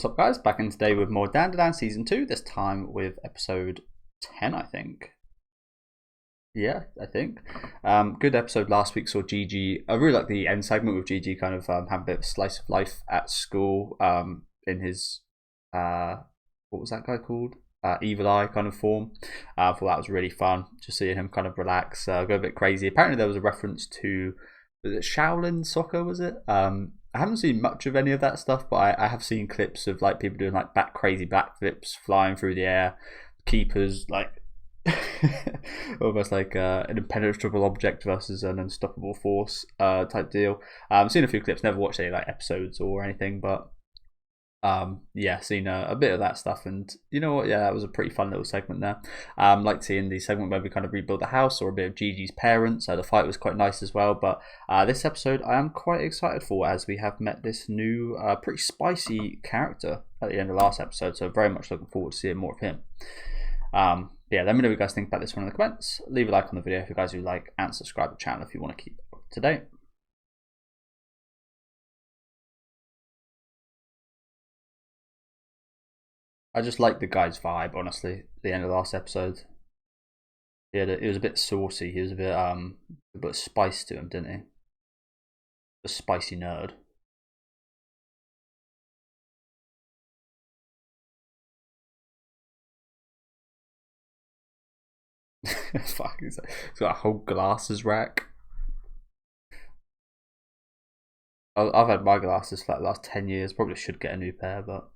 What's up, guys? Back in today with more Dandadan Season 2, this time with episode 10, I think. Yeah, I think. Good episode last week, saw Gigi. I really like the end segment with Gigi kind of having a bit of a slice of life at school in his, what was that guy called? Evil Eye kind of form. I thought that was really fun, just seeing him kind of relax, go a bit crazy. Apparently there was a reference to, was it Shaolin soccer, was it? I haven't seen much of any of that stuff, but I have seen clips of like people doing like crazy backflips, flying through the air, keepers like almost like an impenetrable object versus an unstoppable force type deal. I've seen a few clips, never watched any like episodes or anything, but yeah, seen a bit of that stuff, and you know what, yeah, that was a pretty fun little segment there. Like seeing the segment where we kind of rebuild the house, or a bit of Gigi's parents. The fight was quite nice as well, but this episode I am quite excited for, as we have met this new pretty spicy character at the end of last episode, so very much looking forward to seeing more of him. Yeah, let me know what you guys think about this one in the comments. Leave a like on the video if you guys do like, and subscribe to the channel if you want to keep up to date. I just like the guy's vibe, honestly. At the end of the last episode, it was a bit saucy. He was a bit of spice to him, didn't he? A spicy nerd. Fuck, he's got a whole glasses rack. I've had my glasses for like the last 10 years. Probably should get a new pair, but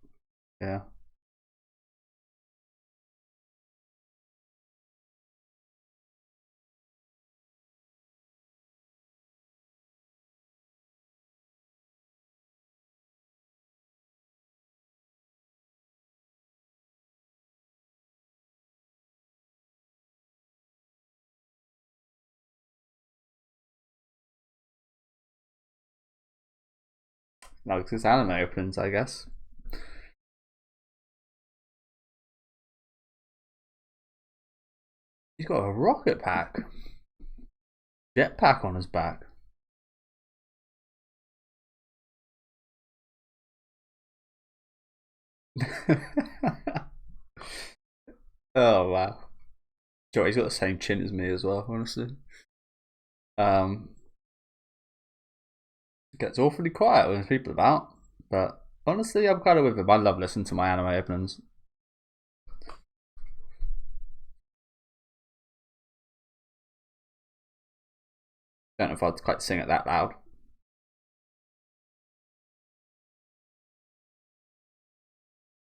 yeah. No, because it's anime opens, I guess. He's got a rocket pack. Jetpack on his back. Oh wow. Sure, he's got the same chin as me as well, honestly. Um, it gets awfully quiet when there's people about, but honestly, I'm kind of with him. I love listening to my anime openings. Don't know if I'd quite sing it that loud.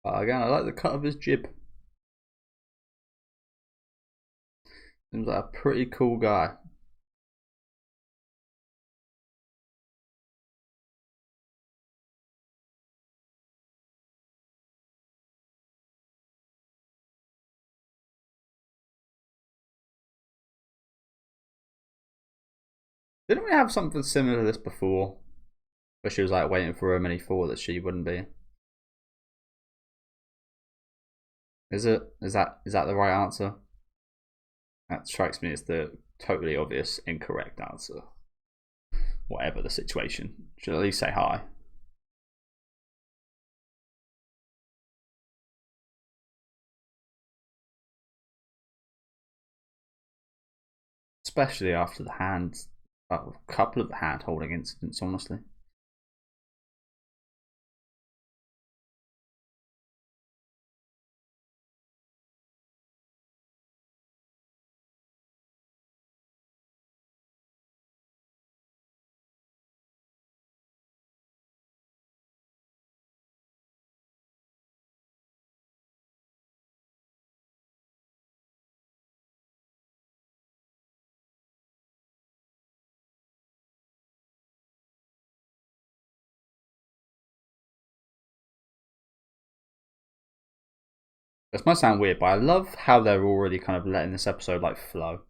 But again, I like the cut of his jib. Seems like a pretty cool guy. Didn't we have something similar to this before? Where she was like waiting for him and he thought that she wouldn't be. Is it? Is that the right answer? That strikes me as the totally obvious incorrect answer. Whatever the situation. Should at least say hi. Especially after the hand, a couple of the hand holding incidents, honestly. This might sound weird, but I love how they're already kind of letting this episode like flow.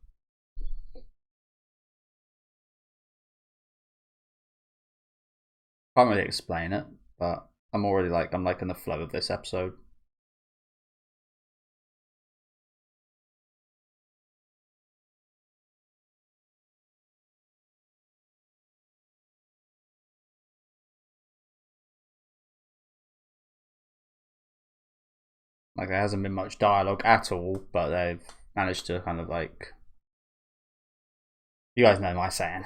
Can't really explain it, but I'm liking the flow of this episode. Like there hasn't been much dialogue at all, but they've managed to kind of like, you guys know my saying,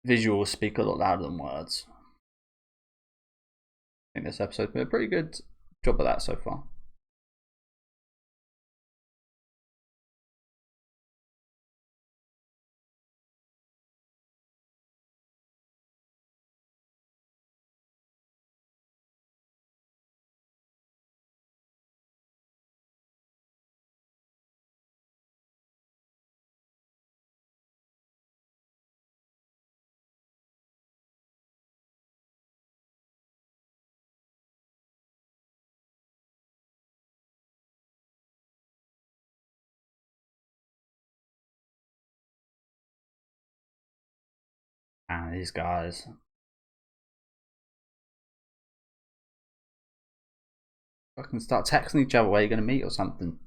visuals speak a lot louder than words. I think this episode's been a pretty good job of that so far. And these guys. Fucking start texting each other where you're gonna meet or something.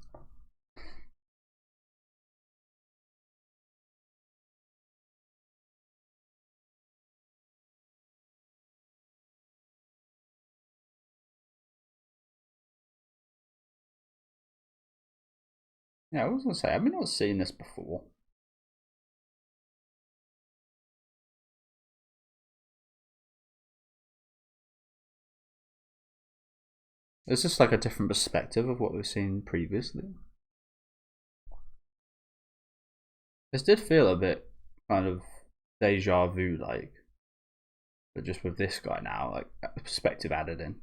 Yeah, I was gonna say, I've not seen this before. It's just like a different perspective of what we've seen previously. This did feel a bit kind of deja vu like, but just with this guy now, like perspective added in.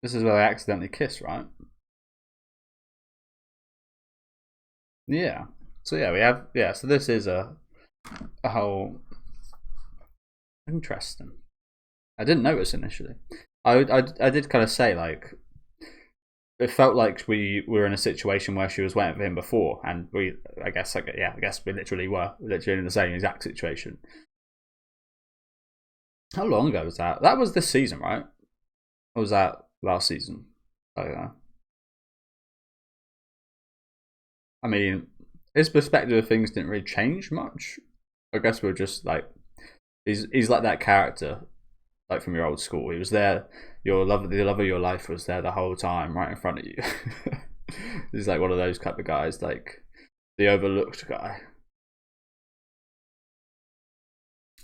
This is where they accidentally kiss, right? Yeah. So yeah, we have So this is a whole interesting. I didn't notice initially. I did kind of say like, it felt like we were in a situation where she was waiting for him before, and I guess we literally were in the same exact situation. How long ago was that? That was this season, right? Or was that last season? I don't know. I mean, his perspective of things didn't really change much. I guess we're just like, he's like that character, like from your old school. He was there. The love of your life was there the whole time, right in front of you. He's like one of those type of guys, like the overlooked guy.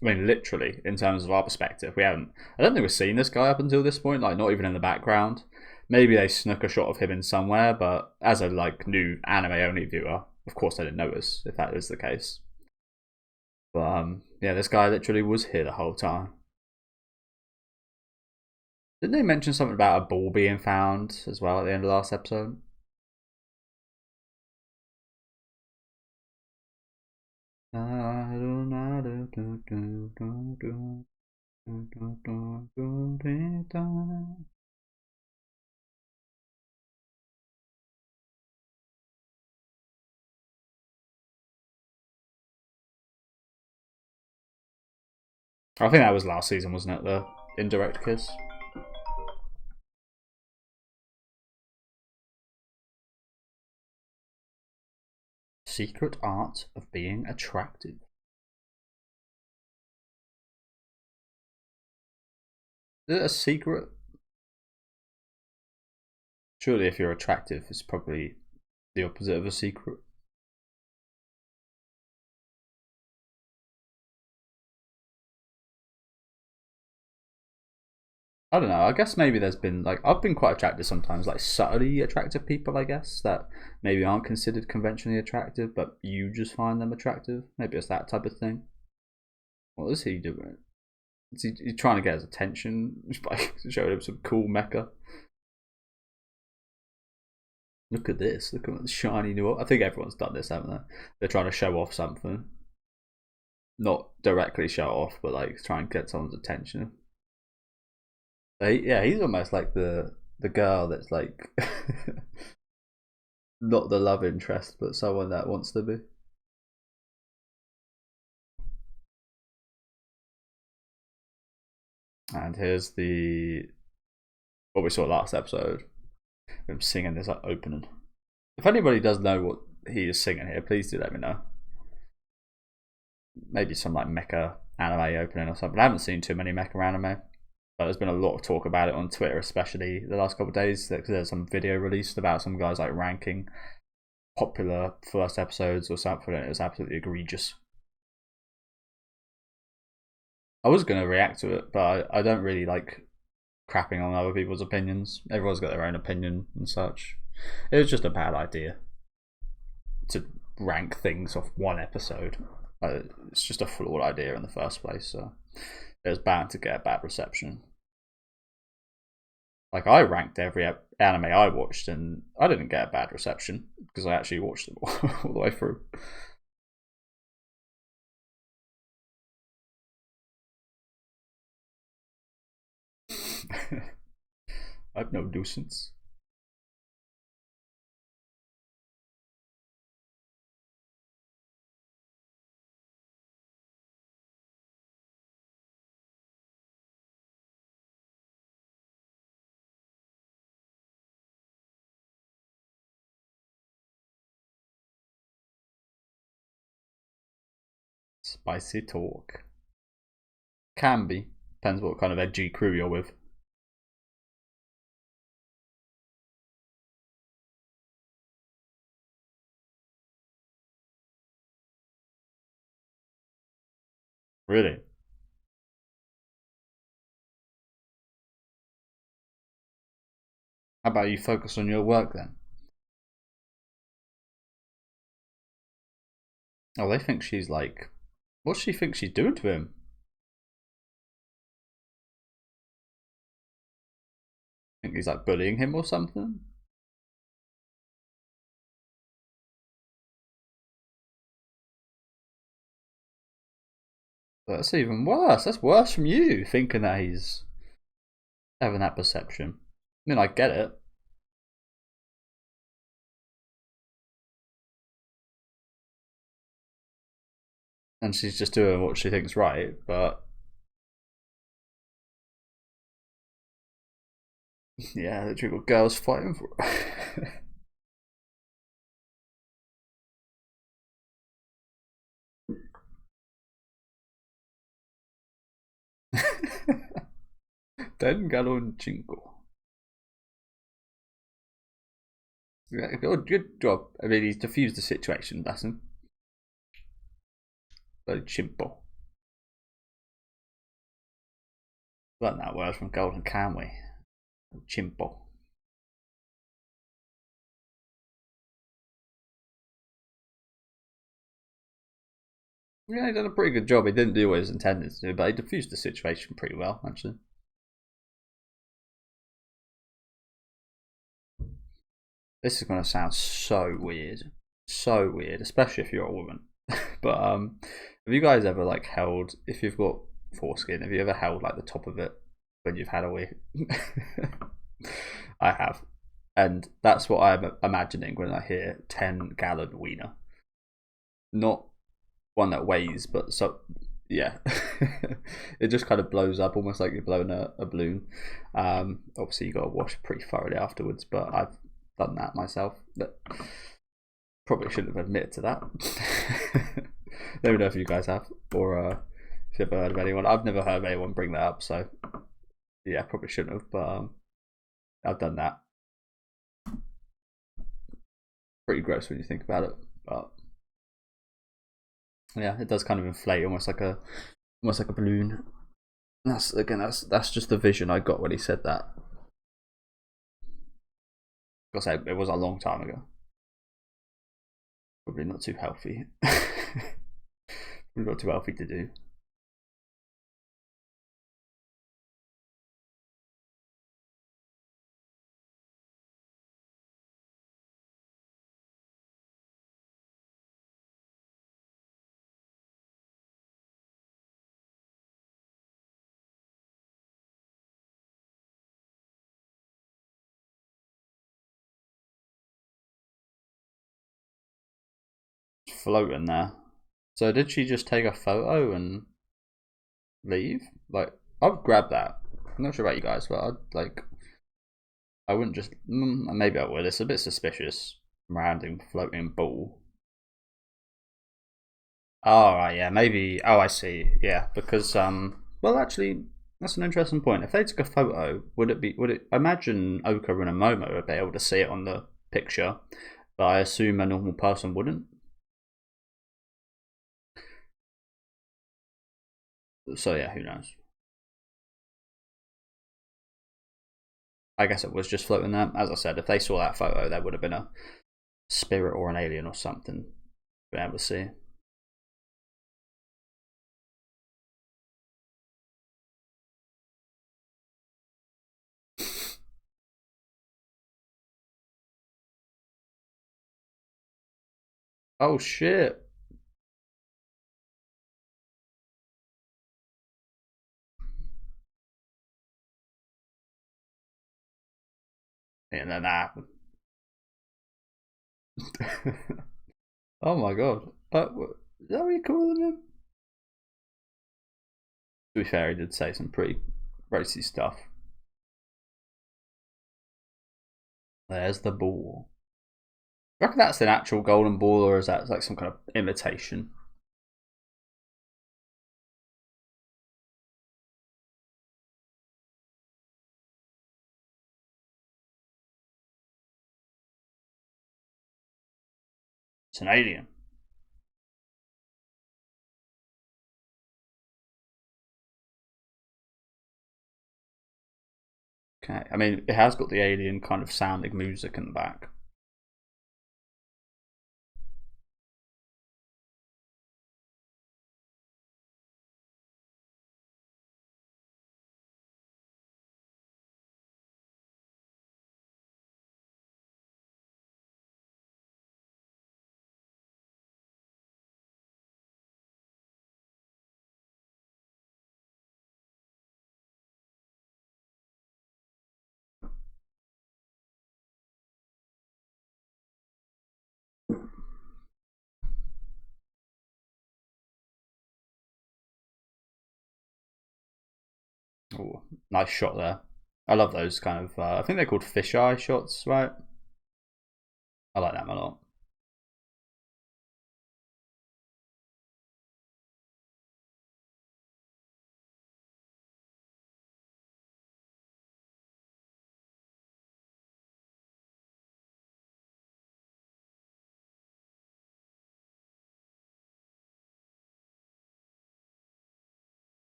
I mean, literally, in terms of our perspective, I don't think we've seen this guy up until this point. Like, not even in the background. Maybe they snuck a shot of him in somewhere, but as a like new anime only viewer, of course I didn't notice if that is the case. But yeah, this guy literally was here the whole time. Didn't they mention something about a ball being found as well at the end of the last episode? I think that was last season, wasn't it? The indirect kiss. Secret art of being attractive. Is it a secret? Surely if you're attractive, it's probably the opposite of a secret. I don't know. I guess maybe there's been like, I've been quite attracted sometimes, like subtly attractive people, I guess, that maybe aren't considered conventionally attractive, but you just find them attractive. Maybe it's that type of thing. What is he doing? Is he trying to get his attention by showing him some cool mecha? Look at this. Look at the shiny new. I think everyone's done this, haven't they? They're trying to show off something. Not directly show off, but like try and get someone's attention. Yeah, he's almost like the girl that's like not the love interest, but someone that wants to be. And here's the what we saw last episode. Him singing this like opening. If anybody does know what he is singing here, please do let me know. Maybe some like mecha anime opening or something. I haven't seen too many mecha anime, but there's been a lot of talk about it on Twitter, especially the last couple of days. There's some video released about some guys like ranking popular first episodes or something, and it was absolutely egregious. I was going to react to it, but I don't really like crapping on other people's opinions. Everyone's got their own opinion and such. It was just a bad idea to rank things off one episode. It's just a flawed idea in the first place, so it was bound to get a bad reception. Like, I ranked every anime I watched, and I didn't get a bad reception because I actually watched them all the way through. I've no nuisance. Spicy talk. Can be. Depends what kind of edgy crew you're with. Really? How about you focus on your work then? Oh, they think she's like. What does she think she's doing to him? Think he's like bullying him or something? That's even worse. That's worse from you, thinking that he's having that perception. I mean, I get it. And she's just doing what she thinks right, but yeah, the trick girls fighting for Dandadan Jingle. Yeah, good job. I mean, he's diffused the situation, bless him. Very simple. Learn that word from Golden, can we? Chimpo. Yeah, he done a pretty good job. He didn't do what he was intended to do, but he diffused the situation pretty well, actually. This is going to sound so weird, especially if you're a woman. But have you guys ever like held? If you've got foreskin, have you ever held like the top of it when you've had a wee? I have, and that's what I'm imagining when I hear 10-gallon wiener. Not one that weighs, but so yeah, it just kind of blows up almost like you're blowing a balloon. Obviously, you got to wash pretty thoroughly afterwards, but I've done that myself. But probably shouldn't have admitted to that. Let me know if you guys have, or if you've ever heard of anyone. I've never heard of anyone bring that up, so yeah, probably shouldn't have. But I've done that. Pretty gross when you think about it, but yeah, it does kind of inflate almost like a balloon. That's just the vision I got when he said that. Because it was a long time ago. Probably not too healthy. Probably not too healthy to do. floating there. So did she just take a photo and leave? Like, I'd grab that. I'm not sure about you guys, but I wouldn't just. Maybe I would. It's a bit suspicious. Random floating ball. Oh right, yeah, maybe. Oh, I see. Yeah, because well, actually, that's an interesting point. If they took a photo, would it be? Would it? I imagine Oka and Momo would be able to see it on the picture, but I assume a normal person wouldn't. So yeah, who knows? I guess it was just floating there. As I said, if they saw that photo, there would have been a spirit or an alien or something been able to see. Oh shit! And then that happened. Oh my god! Is that what you calling him? To be fair, he did say some pretty racy stuff. There's the ball. I reckon that's an actual golden ball, or is that like some kind of imitation? It's an alien. Okay, I mean, it has got the alien kind of sounding music in the back. Oh, nice shot there. I love those kind of. I think they're called fisheye shots, right? I like them a lot.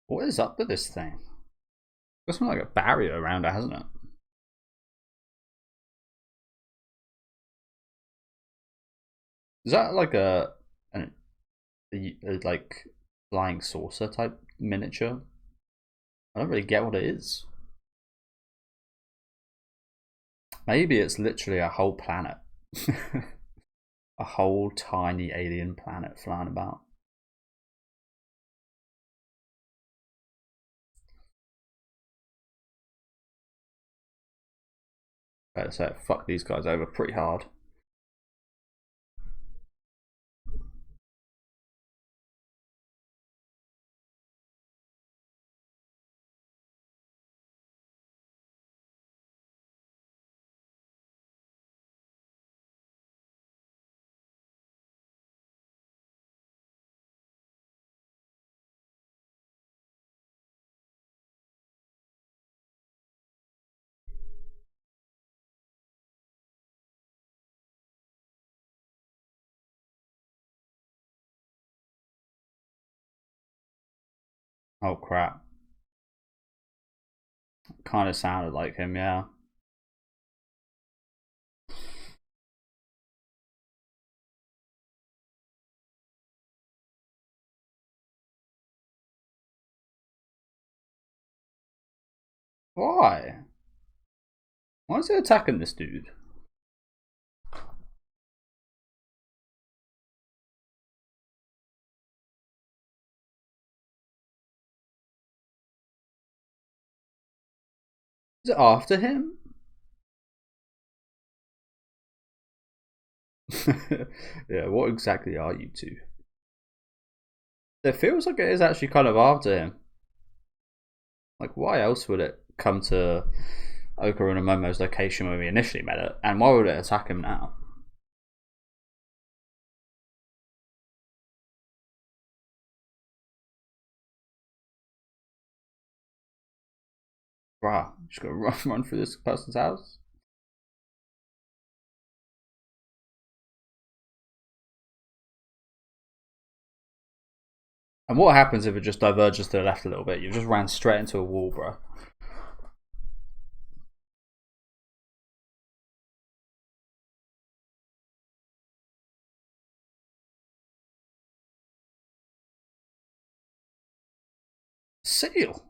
What is up with this thing? Got something like a barrier around it, hasn't it? Is that like a like flying saucer type miniature? I don't really get what it is. Maybe it's literally a whole planet. A whole tiny alien planet flying about. Better say, fuck these guys over pretty hard. Oh crap. Kind of sounded like him, yeah. Why? Why is he attacking this dude? Is it after him? Yeah, what exactly are you two? It feels like it is actually kind of after him. Like, why else would it come to Okaruna Momo's location when we initially met it? And why would it attack him now? Wow, just gonna run through this person's house? And what happens if it just diverges to the left a little bit? You just ran straight into a wall, bro. Seal?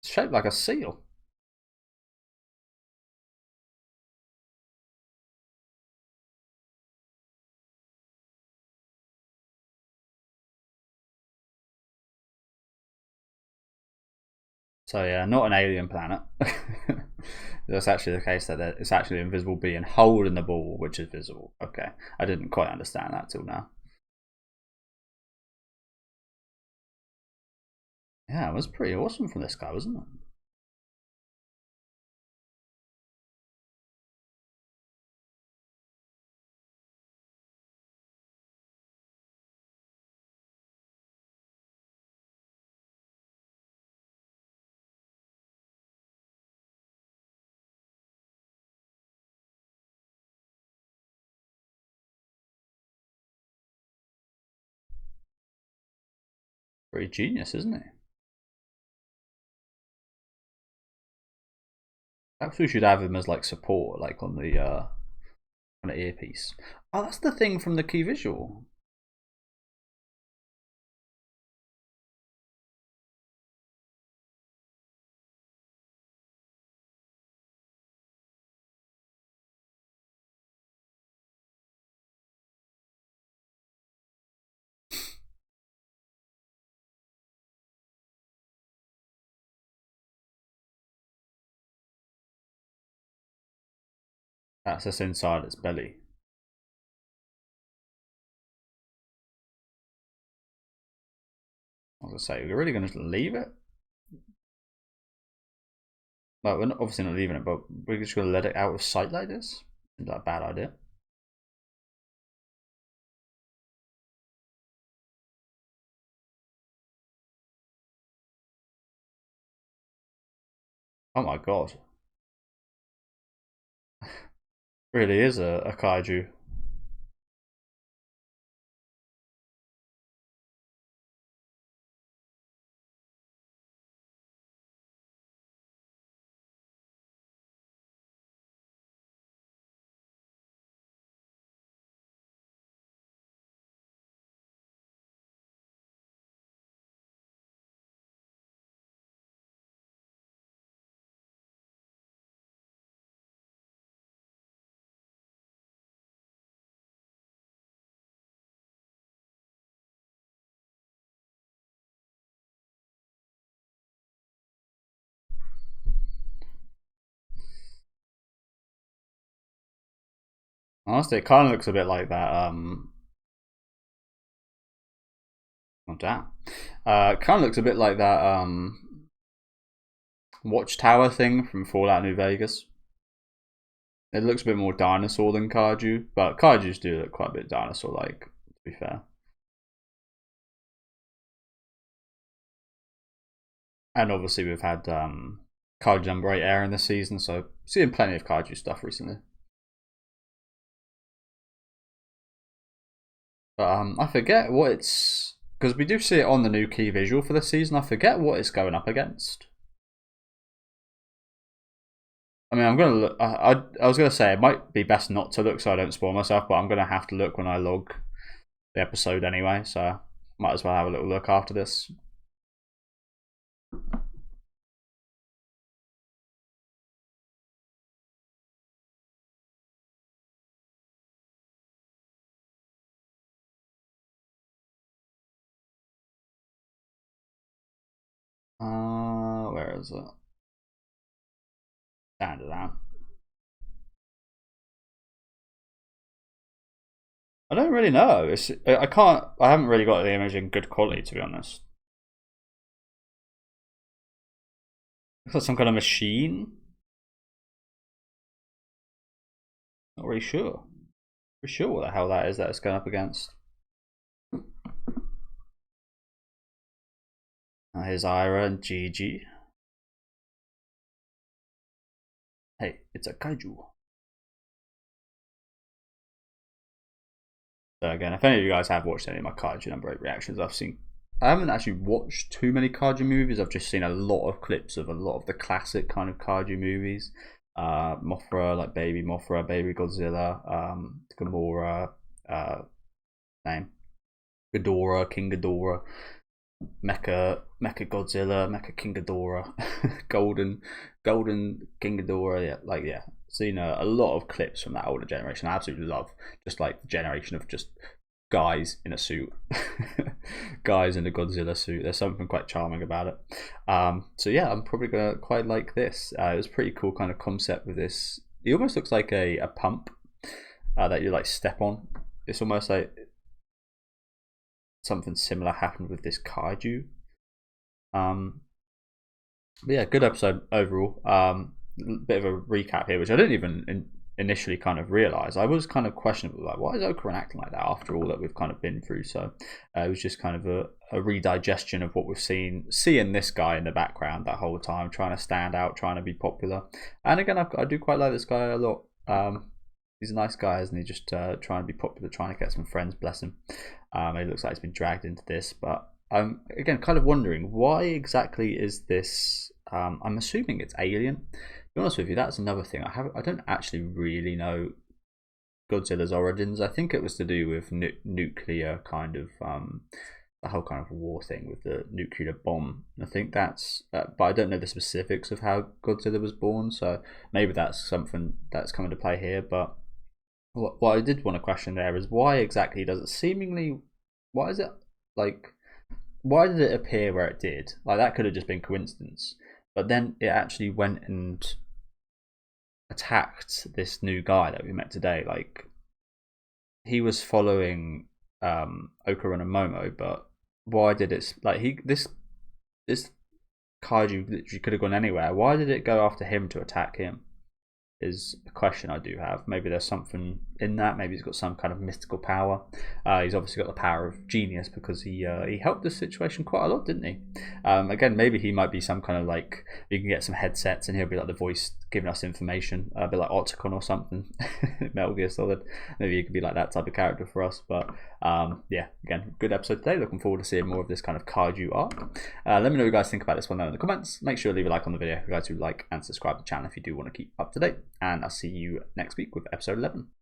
It's shaped like a seal. So yeah, not an alien planet. That's actually the case that it's actually an invisible being holding the ball, which is visible. Okay, I didn't quite understand that till now. Yeah, it was pretty awesome from this guy, wasn't it? Pretty genius, isn't it? Perhaps we should have him as like support, like on the earpiece. Oh, that's the thing from the key visual. That's just inside its belly. I was gonna say, we're really gonna leave it. Well, we're not, obviously not leaving it, but we're just gonna let it out of sight like this. Is that a bad idea? Oh my god. Really is a kaiju. Honestly, it kind of looks a bit like that. Oh damn. Kind of looks a bit like that. Watchtower thing from Fallout New Vegas. It looks a bit more dinosaur than kaiju, but kaijus do look quite a bit dinosaur-like. To be fair. And obviously we've had kaiju number 8 air in this season, so seeing plenty of kaiju stuff recently. But I forget what it's because we do see it on the new key visual for this season. I forget what it's going up against. I mean, I'm gonna look. I was gonna say it might be best not to look so I don't spoil myself, but I'm gonna have to look when I log the episode anyway. So might as well have a little look after this. Where is it? Dandadan. I don't really know. I haven't really got the image in good quality, to be honest. Looks like some kind of machine. Not really sure. Pretty sure what the hell that is that it's going up against. Here's Ira and Gigi. Hey, it's a kaiju. So again, if any of you guys have watched any of my kaiju number 8 reactions, I haven't actually watched too many kaiju movies. I've just seen a lot of clips of a lot of the classic kind of kaiju movies. Mothra, like Baby Mothra, Baby Godzilla, Gamora, name, Ghidorah, King Ghidorah, Mecha Godzilla, Mecha King Ghidorah, Golden King Ghidorah. Yeah, seen a lot of clips from that older generation. I absolutely love just like the generation of just guys in a suit, guys in a Godzilla suit. There's something quite charming about it. So yeah, I'm probably gonna quite like this. It was a pretty cool kind of concept with this. It almost looks like a pump that you like step on. It's almost like something similar happened with this kaiju. But yeah, good episode overall. Bit of a recap here, which I didn't even initially kind of realize. I was kind of questionable, like, why is Okran acting like that after all that we've kind of been through? So it was just kind of a redigestion of what we've seen, seeing this guy in the background that whole time, trying to stand out, trying to be popular. And again, I do quite like this guy a lot. He's a nice guy, isn't he? Just trying to be popular, trying to get some friends, bless him. It looks like he's been dragged into this, but I'm again kind of wondering why exactly is this. I'm assuming it's alien. To be honest with you, that's another thing. I don't actually really know Godzilla's origins. I think it was to do with nuclear kind of the whole kind of war thing with the nuclear bomb. I think that's, but I don't know the specifics of how Godzilla was born. So maybe that's something that's come into play here. But what I did want to question there is why exactly does it seemingly? Why is it like? Why did it appear where it did? Like that could have just been coincidence. But then it actually went and attacked this new guy that we met today. Like he was following Okran and Momo, but why did it like this kaiju literally could have gone anywhere. Why did it go after him to attack him? Is a question I do have. Maybe there's something in that. Maybe he's got some kind of mystical power. He's obviously got the power of genius because he helped this situation quite a lot, didn't he? Again, maybe he might be some kind of like, you can get some headsets and he'll be like the voice giving us information, a bit like Otacon or something. Metal Gear Solid. Maybe he could be like that type of character for us. But yeah, again, good episode today. Looking forward to seeing more of this kind of kaiju art. Let me know what you guys think about this one down in the comments. Make sure to leave a like on the video if you guys do like, and subscribe to the channel if you do want to keep up to date. And I'll see you next week with episode 11.